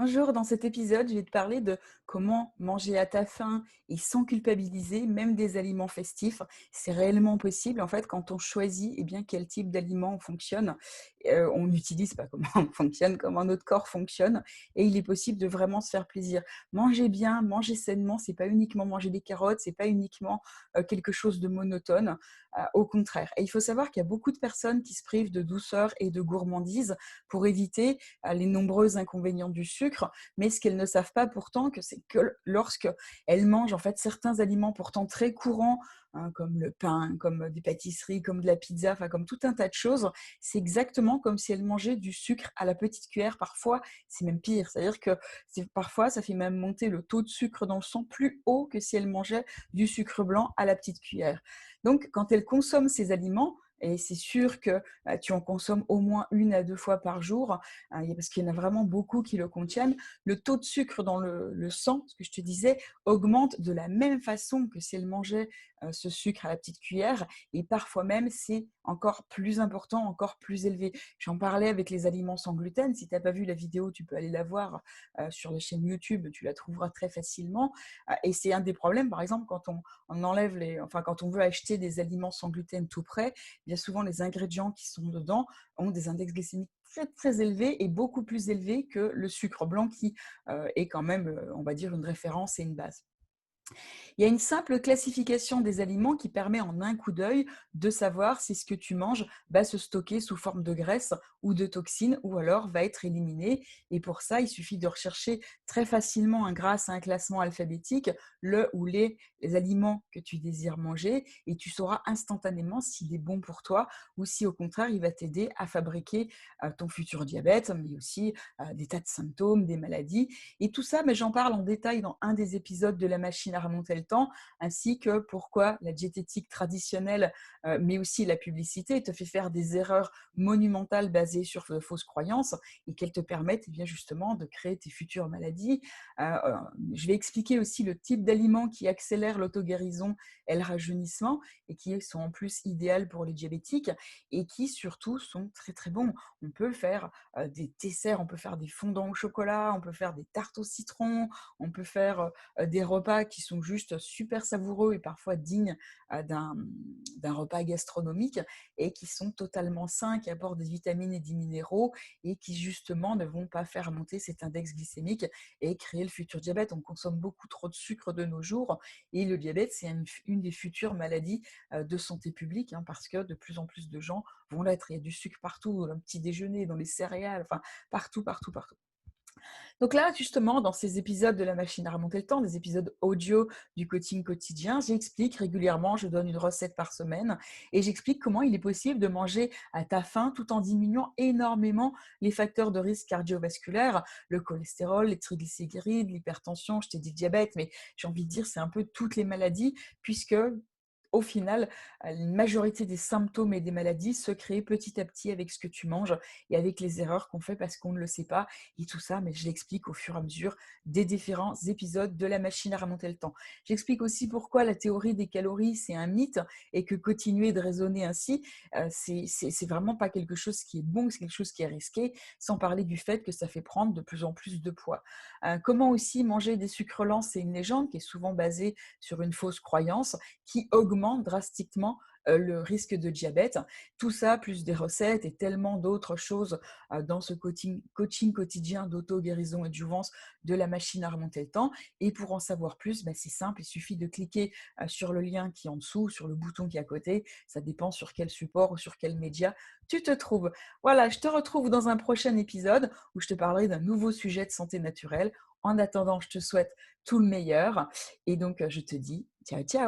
Bonjour, dans cet épisode, je vais te parler de comment manger à ta faim et sans culpabiliser, même des aliments festifs. C'est réellement possible, en fait, quand on choisit bien, quel type d'aliment fonctionne. On n'utilise pas comment on fonctionne, comment notre corps fonctionne. Et il est possible de vraiment se faire plaisir. Manger bien, manger sainement, c'est pas uniquement manger des carottes, c'est pas uniquement quelque chose de monotone. Au contraire. Et il faut savoir qu'il y a beaucoup de personnes qui se privent de douceur et de gourmandise pour éviter les nombreux inconvénients du sucre, mais ce qu'elles ne savent pas pourtant, c'est que lorsqu'elles mangent en fait certains aliments pourtant très courants, hein, comme le pain, comme des pâtisseries, comme de la pizza, enfin comme tout un tas de choses, c'est exactement comme si elles mangeaient du sucre à la petite cuillère. Parfois, c'est même pire, c'est-à-dire que parfois ça fait même monter le taux de sucre dans le sang plus haut que si elles mangeaient du sucre blanc à la petite cuillère. Donc, quand elles consomment ces aliments, et c'est sûr que tu en consommes au moins 1 à 2 fois par jour, parce qu'il y en a vraiment beaucoup qui le contiennent. Le taux de sucre dans le sang, ce que je te disais, augmente de la même façon que si elle mangeait ce sucre à la petite cuillère, et parfois même c'est encore plus important, encore plus élevé. J'en parlais avec les aliments sans gluten. Si tu n'as pas vu la vidéo, tu peux aller la voir sur la chaîne YouTube, tu la trouveras très facilement. Et c'est un des problèmes, par exemple, quand on enlève quand on veut acheter des aliments sans gluten tout prêt, bien souvent les ingrédients qui sont dedans ont des index glycémiques très très élevés et beaucoup plus élevés que le sucre blanc qui est quand même, on va dire, une référence et une base. Il y a une simple classification des aliments qui permet en un coup d'œil de savoir si ce que tu manges va se stocker sous forme de graisse ou de toxines ou alors va être éliminé. Et pour ça, il suffit de rechercher très facilement, grâce à un classement alphabétique, le ou les aliments que tu désires manger et tu sauras instantanément s'il est bon pour toi ou si au contraire il va t'aider à fabriquer ton futur diabète, mais aussi des tas de symptômes, des maladies. Et tout ça, mais j'en parle en détail dans un des épisodes de La machine à remonter le temps, ainsi que pourquoi la diététique traditionnelle, mais aussi la publicité, te fait faire des erreurs monumentales basées sur de fausses croyances et qu'elles te permettent bien justement de créer tes futures maladies. Je vais expliquer aussi le type d'aliments qui accélèrent l'auto-guérison et le rajeunissement et qui sont en plus idéales pour les diabétiques et qui surtout sont très très bons. On peut faire des desserts, on peut faire des fondants au chocolat, on peut faire des tartes au citron, on peut faire des repas qui sont juste super savoureux et parfois dignes d'un repas gastronomique et qui sont totalement sains, qui apportent des vitamines et des minéraux et qui justement ne vont pas faire monter cet index glycémique et créer le futur diabète. On consomme beaucoup trop de sucre de nos jours et le diabète, c'est une des futures maladies de santé publique, parce que de plus en plus de gens vont l'être. Il y a du sucre partout, dans le petit déjeuner, dans les céréales, enfin partout, partout, partout. Donc là, justement, dans ces épisodes de La machine à remonter le temps, des épisodes audio du coaching quotidien, j'explique régulièrement, je donne une recette par semaine et j'explique comment il est possible de manger à ta faim tout en diminuant énormément les facteurs de risque cardiovasculaire, le cholestérol, les triglycérides, l'hypertension, je t'ai dit le diabète, mais j'ai envie de dire c'est un peu toutes les maladies puisque au final, une majorité des symptômes et des maladies se créent petit à petit avec ce que tu manges et avec les erreurs qu'on fait parce qu'on ne le sait pas. Et tout ça, mais je l'explique au fur et à mesure des différents épisodes de La machine à remonter le temps. J'explique aussi pourquoi la théorie des calories, c'est un mythe et que continuer de raisonner ainsi, c'est vraiment pas quelque chose qui est bon, c'est quelque chose qui est risqué, sans parler du fait que ça fait prendre de plus en plus de poids. Comment aussi manger des sucres lents, c'est une légende qui est souvent basée sur une fausse croyance qui augmente drastiquement le risque de diabète. Tout ça, plus des recettes et tellement d'autres choses dans ce coaching quotidien d'auto-guérison et de jouvence de La machine à remonter le temps. Et pour en savoir plus, c'est simple, il suffit de cliquer sur le lien qui est en dessous, sur le bouton qui est à côté. Ça dépend sur quel support ou sur quel média tu te trouves. Voilà, je te retrouve dans un prochain épisode où je te parlerai d'un nouveau sujet de santé naturelle. En attendant, je te souhaite tout le meilleur et donc je te dis ciao, ciao.